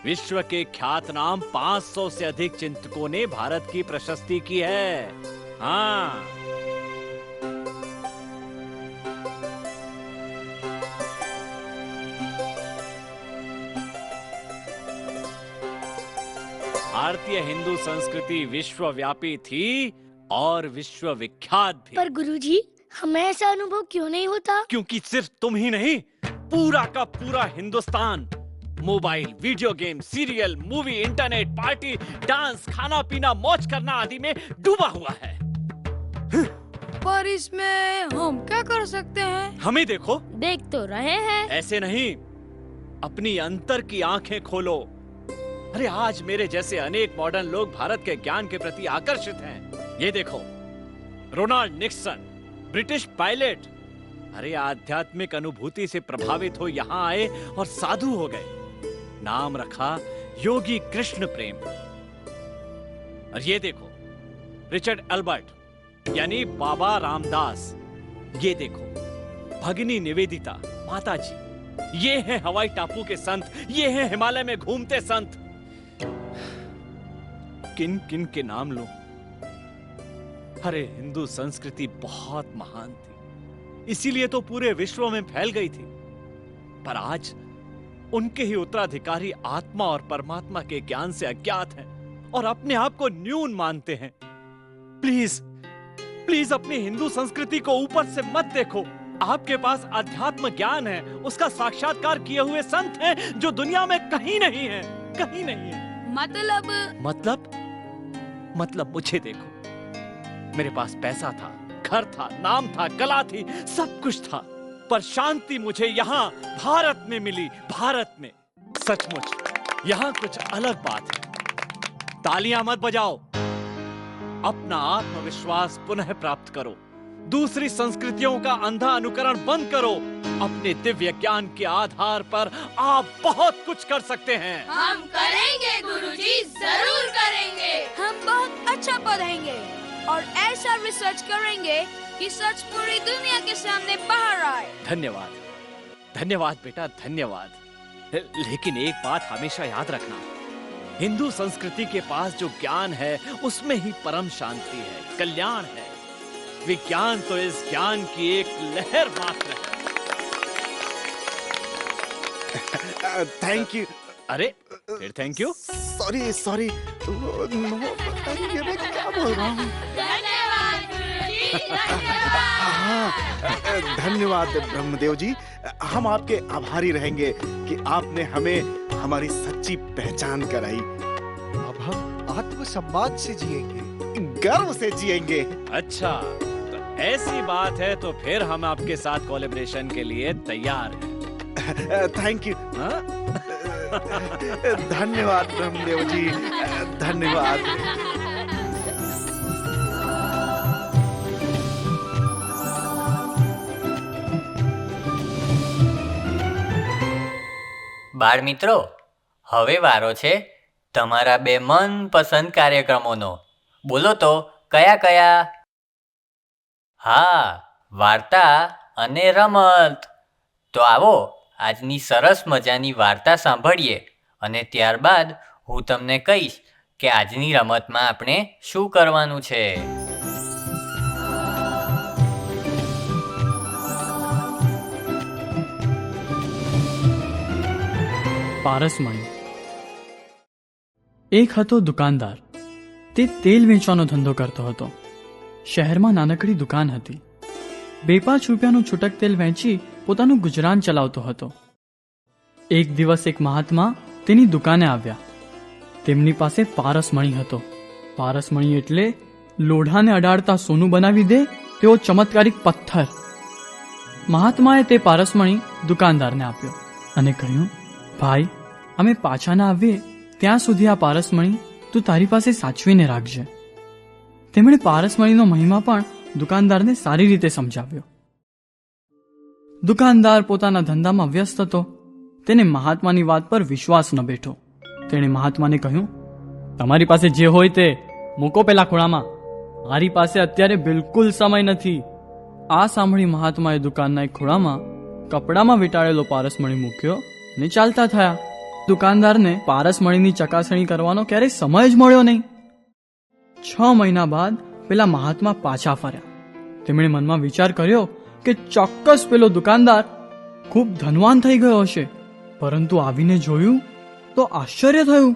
Speaker 6: विश्व के ख्यातनाम 500 से अधिक चिंतकों ने भारत की प्रशस्ति की है। हाँ, भारतीय हिंदू संस्कृति विश्वव्यापी थी और विश्व विख्यात भी।
Speaker 2: पर गुरुजी, हमें ऐसा अनुभव क्यों नहीं होता?
Speaker 6: क्योंकि सिर्फ तुम ही नहीं, पूरा का पूरा Hindustan mobile, video game, serial, movie, internet, party, dance, खाना पीना, मौज करना आदि में डूबा हुआ है।
Speaker 7: पर इसमें हम क्या कर सकते हैं?
Speaker 6: हमें देखो।
Speaker 2: देख तो रहे हैं।
Speaker 6: ऐसे नहीं, अपनी अंतर की आंखें खोलो। अरे आज मेरे जैसे अनेक मॉडर्न लोग भारत के ज्ञान के प्रति आकर्षित हैं। ये देखो, रोनाल्ड निक्सन, ब्रिटिश पायलट, अरे आध्यात्मिक अनुभूति से प्रभावित हो यहाँ आए और साधु हो गए। नाम रखा योगी कृष्ण प्रेम। और ये देखो, रिचर्ड अल्बर्ट यानी बाबा रामदास। ये देखो, भगिनी निवेदिता, माता जी। ये हैं हवाई टापू के संत, ये हैं हिमालय में घूमते संत। किन किन के नाम लो। अरे हिंदू संस्कृति बहुत महान थी, इसीलिए तो पूरे विश्व में फैल गई थी। पर आज उनके ही उत्तराधिकारी आत्मा और परमात्मा के ज्ञान से अज्ञात हैं और अपने आप को न्यून मानते हैं। प्लीज प्लीज अपनी हिंदू संस्कृति को ऊपर से मत देखो। आपके पास अध्यात्म ज्ञान है, उसका साक्षात्कार किए हुए संत हैं जो दुनिया में कहीं नहीं है, कहीं नहीं है। मतलब मुझे देखो। मेरे पास पैसा था, घर था, नाम था, कला थी, सब कुछ था, पर शांति मुझे यहाँ भारत में मिली। भारत में सचमुच यहाँ कुछ अलग बात है। तालियां मत बजाओ, अपना आत्मविश्वास पुनः प्राप्त करो। दूसरी संस्कृतियों का अंधा अनुकरण बंद करो। अपने दिव्य ज्ञान के आधार पर आप बहुत कुछ कर सकते हैं।
Speaker 7: हम करेंगे गुरुजी, जरूर करेंगे। हम बहुत अच्छा पढ़ेंगे और ऐसा रिसर्च करेंगे कि सच पूरी दुनिया के सामने बाहर आए।
Speaker 6: धन्यवाद, धन्यवाद बेटा, धन्यवाद। लेकिन एक बात हमेशा याद रखना, हिंदू संस्कृति के पास जो ज्ञान है उसमें ही परम शांति है, कल्याण है। विज्ञान तो इस ज्ञान की एक लहर मात्र है।
Speaker 4: Thank you.
Speaker 6: अरे फिर थैंक यू।
Speaker 4: सॉरी सॉरी, ये मैं क्या बोल रहा हूँ। हाँ, धन्यवाद ब्रह्मदेव जी। हम आपके आभारी रहेंगे कि आपने हमें हमारी सच्ची पहचान कराई।
Speaker 5: अब हम आत्मसम्मान से जिएंगे,
Speaker 4: गर्व से जिएंगे।
Speaker 6: अच्छा, तो ऐसी बात है तो फिर हम आपके साथ कोलैबोरेशन के लिए तैयार हैं।
Speaker 4: Thank you.
Speaker 6: हाँ?
Speaker 4: धन्यवाद ब्रह्मदेव जी, धन्यवाद।
Speaker 1: બાળ મિત્રો, હવે વારો છે તમારા બે મનપસંદ કાર્યક્રમોનો. બોલો તો કયા કયા? હા, વાર્તા અને રમત. તો આવો આજની સરસ મજાની વાર્તા સાંભળીએ અને ત્યારબાદ હું તમને કહીશ કે આજની રમતમાં આપણે શું કરવાનું છે.
Speaker 8: પારસમણી. એક હતો દુકાનદાર. તે તેલ વેચવાનો ધંધો કરતો હતો. શહેરમાં નાનકડી દુકાન હતી. 2-5 રૂપિયાનું છૂટક તેલ વેચી પોતાનું ગુજરાન ચલાવતો હતો. એક દિવસ એક મહાત્મા તેની દુકાને આવ્યા. તેમની પાસે પારસમણી હતો. પારસમણી એટલે લોઢાને અડાડતા સોનું બનાવી દે તેવો ચમત્કારિક પથ્થર. મહાત્માએ તે પારસમણી દુકાનદારને આપ્યો અને કહ્યું, ભાઈ, અમે પાછા ના આવીએ ત્યાં સુધી આ પારસમણી તું તારી પાસે સાચવીને રાખજે. તેમણે પારસમણીનો મહિમા પણ દુકાનદારને સારી રીતે સમજાવ્યો. દુકાનદાર પોતાના ધંધામાં વ્યસ્ત હતો. તેને મહાત્માની વાત પર વિશ્વાસ ન બેઠો. તેણે મહાત્માને કહ્યું, તમારી પાસે જે હોય તે મૂકો પેલા ખોળામાં. મારી પાસે અત્યારે બિલકુલ સમય નથી. આ સાંભળી મહાત્માએ દુકાનના એક ખોળામાં કપડામાં વીંટાળેલો પારસમણી મૂક્યો અને ચાલતા થયા. દુકાનદારને પારસમણીની ચકાસણી કરવાનો ક્યારેય સમય જ મળ્યો નહીં. 6 મહિના બાદ પેલા મહાત્મા પાછા ફર્યા. તેમણે મનમાં વિચાર કર્યો કે ચોક્કસ પેલો દુકાનદાર ખૂબ ધનવાન થઈ ગયો હશે. પરંતુ આવીને જોયું તો આશ્ચર્ય થયું.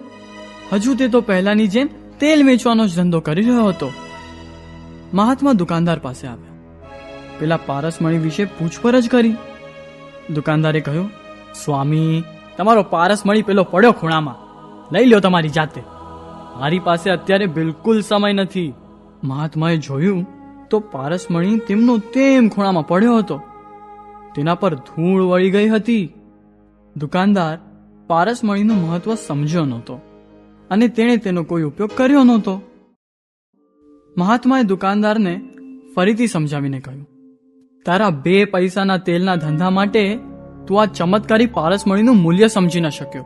Speaker 8: હજુ તે તો પહેલાની જેમ તેલ વેચવાનો જ ધંધો કરી રહ્યો હતો. મહાત્મા દુકાનદાર પાસે આવ્યા. પેલા પારસમણી વિશે પૂછપરછ કરી. દુકાનદારે કહ્યું, સ્વામી, તમારો પારસમણી પેલો પડ્યો ખૂણામાં, લઈ લ્યો તમારી જાતે. મારી પાસે અત્યારે બિલકુલ સમય નથી. મહાત્માએ જોયું તો પારસમણી તેમનો તેમ ખૂણામાં પડ્યો હતો. તેના પર ધૂળ વળી ગઈ હતી. દુકાનદાર પારસમણીનું મહત્વ સમજ્યો નહોતો અને તેણે તેનો કોઈ ઉપયોગ કર્યો નહોતો. મહાત્માએ દુકાનદારને ફરીથી સમજાવીને કહ્યું, તારા 2 પૈસાના તેલના ધંધા માટે તું આ ચમત્કારી પારસમણીનું મૂલ્ય સમજી ન શક્યો.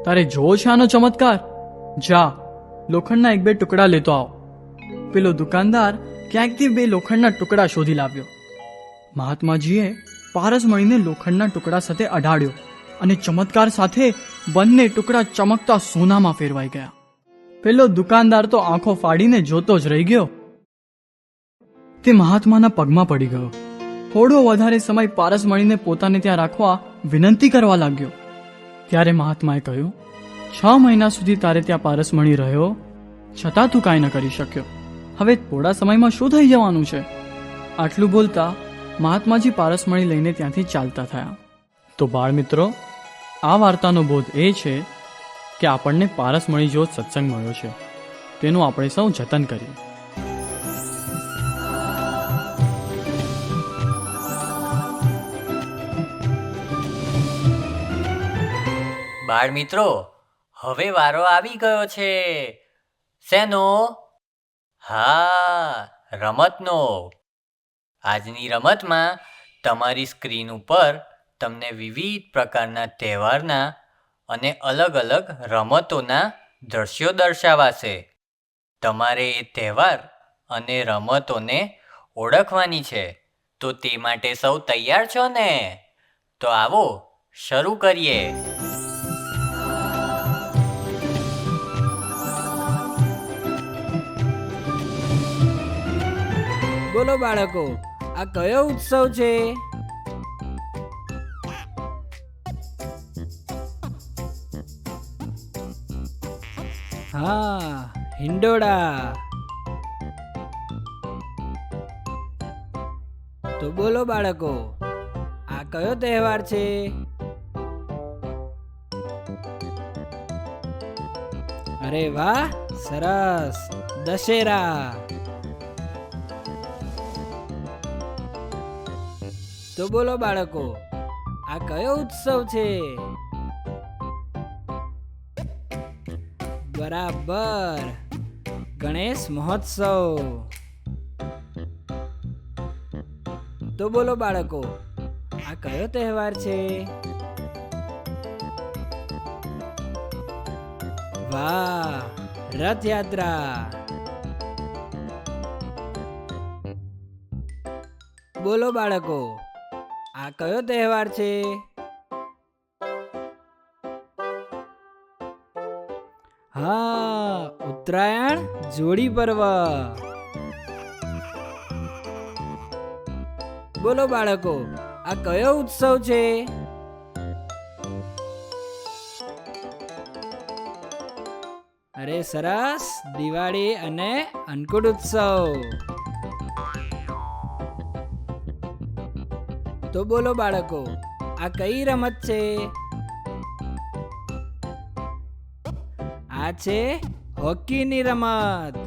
Speaker 8: તારે જોવો છે આનો ચમત્કાર? જા, લોખંડના 1-2 ટુકડા લેતો આવ. પેલો દુકાનદાર ક્યાંકથી 2 લોખંડના ટુકડા શોધી લાવ્યો. મહાત્માજીએ પારસમણીને લોખંડના ટુકડા સાથે અઢાડ્યો અને ચમત્કાર સાથે બંને ટુકડા ચમકતા સોનામાં ફેરવાઈ ગયા. પેલો દુકાનદાર તો આંખો ફાડીને જોતો જ રહી ગયો. તે મહાત્માના પગમાં પડી ગયો. થોડો વધારે સમય પારસમણીને પોતાને ત્યાં રાખવા વિનંતી કરવા લાગ્યો. ત્યારે મહાત્માએ કહ્યું, 6 મહિના સુધી તારે ત્યાં પારસમણી રહ્યો, છતાં તું કાંઈ ન કરી શક્યો. હવે થોડા સમયમાં શું થઈ જવાનું છે? આટલું બોલતા મહાત્માજી પારસમણી લઈને ત્યાંથી ચાલતા થયા. તો બાળ મિત્રો, આ વાર્તાનો બોધ એ છે કે આપણને પારસમણી જેવો સત્સંગ મળ્યો છે, તેનું આપણે સૌ જતન કરીએ.
Speaker 1: બાળ મિત્રો, હવે વારો આવી ગયો છે. શેનો? હા, રમતનો. આજની રમતમાં તમારી સ્ક્રીન ઉપર તમને વિવિધ પ્રકારના તહેવારના અને અલગ અલગ રમતોના દ્રશ્યો દર્શાવાશે. તમારે એ તહેવાર અને રમતોને ઓળખવાની છે. તો તે માટે સૌ તૈયાર છો ને? તો આવો શરૂ કરીએ.
Speaker 9: બોલો બાળકો, આ કયો ઉત્સવ છે? હા, હિંડોળા. તો બોલો બાળકો, આ કયો તહેવાર છે? અરે વાહ, સરસ, દશેરા. તો બોલો બાળકો, આ કયો ઉત્સવ છે? બરાબર, ગણેશ મહોત્સવ. તો બોલો બાળકો, આ કયો તહેવાર છે? વાહ, રથયાત્રા. બોલો બાળકો, આ કયો તહેવાર છે? હા, ઉત્તરાયણ જોડી પર્વ. બોલો બાળકો, આ કયો ઉત્સવ છે? અરે સરસ, દિવાળી અને અન્નકૂટ ઉત્સવ. તો બોલો બાળકો, આ કઈ રમત છે? આ છે હોકીની રમત.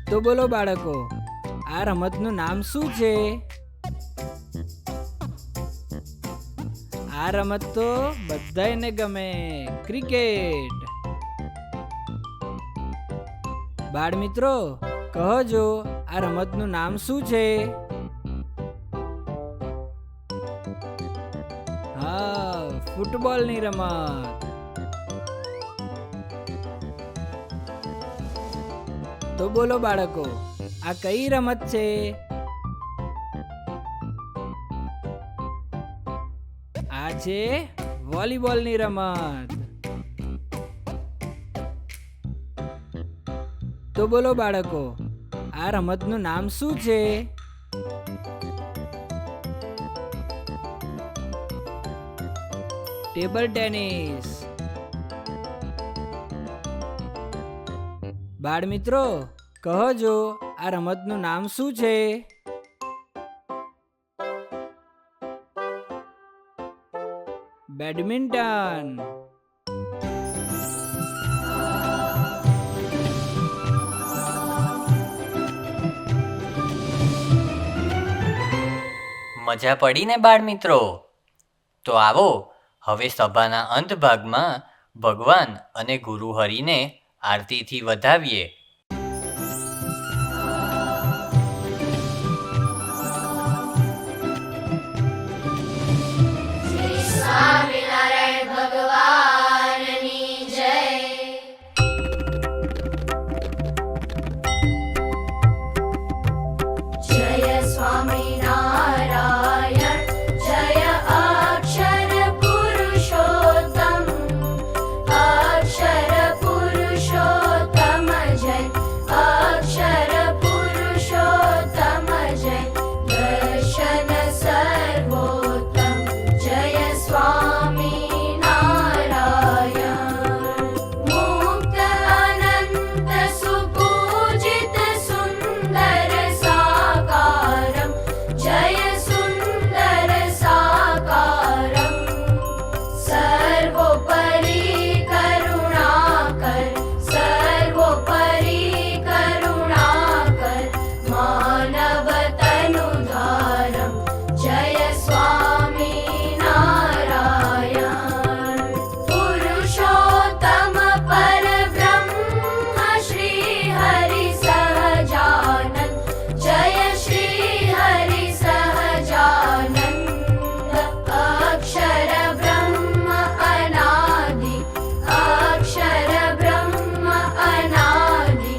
Speaker 9: તો બોલો બાળકો, આ રમતનું નામ શું છે? આ રમત તો બધાયને ગમે, ક્રિકેટ. બાળ મિત્રો, કહો જો, આ રમતનું નામ શું છે? હા, ફૂટબોલની રમત. તો બોલો બાળકો, આ કઈ રમત છે? આ છે વોલીબોલની રમત. તો બોલો બાળકો, આ રમતનું નામ શું છે? Table tennis. બાળ મિત્રો, કહો જો, આ રમતનું નામ શું છે? બેડમિન્ટન.
Speaker 1: મજા પડી ને બાળ મિત્રો? તો આવો હવે સભાના અંત ભાગમાં ભગવાન અને ગુરુ હરિને આરતીથી વધાવીએ.
Speaker 7: સ્વામિનારાયણ ભગવાનની જય. જય સ્વામિનારાયણ જય અક્ષર પુરુષોત્તમ, અક્ષર પુરુષોત્તમ જય, અક્ષર પુરુષોત્તમ જય, દર્શન સર્વોત્તમ જય સ્વામિનારાયણ. મુક્ત અનંત સુપૂજિત સુંદર સાકારમ જય સુંદર સાકારમ. સર્વોપરી કરુણાકર, સર્વોપરી કરુણાકર, માનવ તનુધારમ જય સ્વામિનારાયણ. પુરુષોત્તમ પરબ્રહ્મ શ્રી હરિ સહજાનંદ જય શ્રી હરિ સહજાનંદ. અક્ષર બ્રહ્મ અનાદિ, અક્ષર બ્રહ્મ અનાદિ,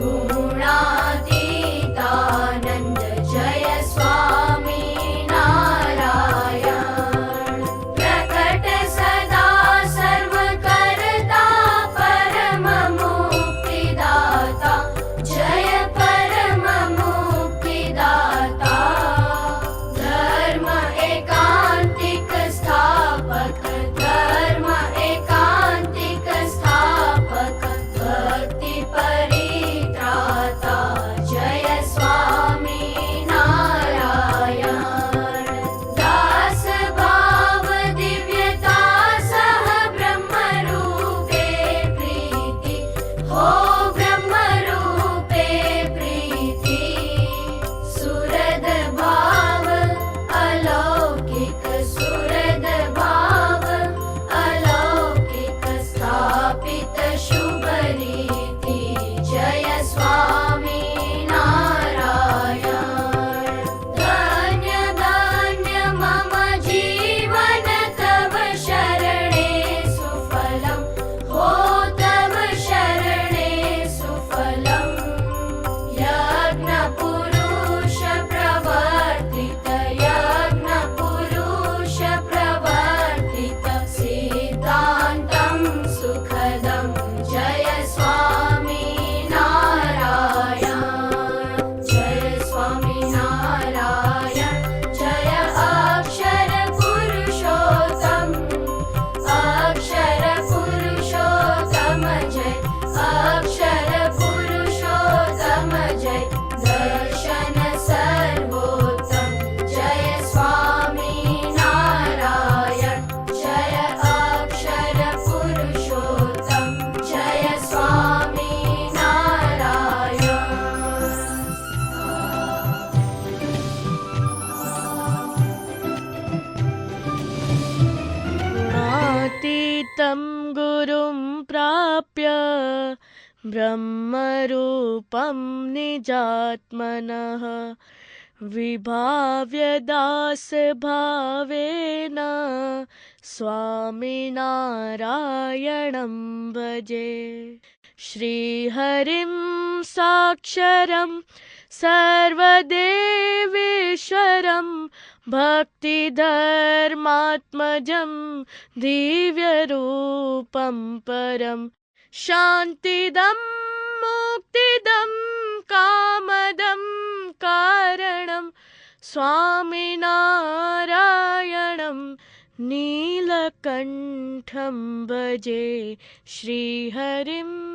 Speaker 7: ગુણાતીતાનંદ જય સ્વામિનારાયણ. પ્રકટ સદા સર્વ કરતા પરમ મુક્તિદાતા જય પરમ મુક્તિદાતા. ધર્મ એકાંતિક સ્થાપક, ધર્મ એકાંતિક સ્થાપક, ભક્તિ પરિત્રાતા જય સ્વામિનારાયણ. દાસ ભાવ દિવ્યતા સહ બ્રહ્મ રૂપે પ્રીતિ, હો બ્રહ્મ રૂપે પ્રીતિ. સુરદ ભાવ અલૌકિક, સુરદ ભાવ અલૌકિક, સ્થાપિત શુભ રીતિ જય સ્વામિનારાયણ. ધન્ય ધન્ય મમ જીવન તવ શરણે સુફલમ, હો તવ શરણે સુફલમ. યજ્ઞ પુરુષ પ્રવર્તિત, યજ્ઞ પુરુષ પ્રવર્તિત, સિદ્ધાંતમ સુખદમ જય સ્વામિનારાયણ. જય સ્વામિનારાયણ જય અક્ષર પુરુષોત્તમ, અક્ષર પુરુષોત્તમ જય, અક્ષર પુરુષોત્તમ જય, દર્શન સર્વોત્તમ જય સ્વામિનારાયણ. જય અક્ષર પુરુષોત્તમ જય સ્વામિનારાયણ.
Speaker 2: गुणातीतं गुरुं प्राप्य ब्रह्मरूपं निजात्मनः, विभाव्य दासभावेन स्वामिनारायणं भजे. श्रीहरिं साक्षरं सर्वदेवेश्वरं, भक्तिधर्मात्मजं दिव्यरूपं परं. शान्तिदं मुक्तिदं कामदं कारणं, स्वामिनारायणं नीलकण्ठं भजे. श्रीहरिं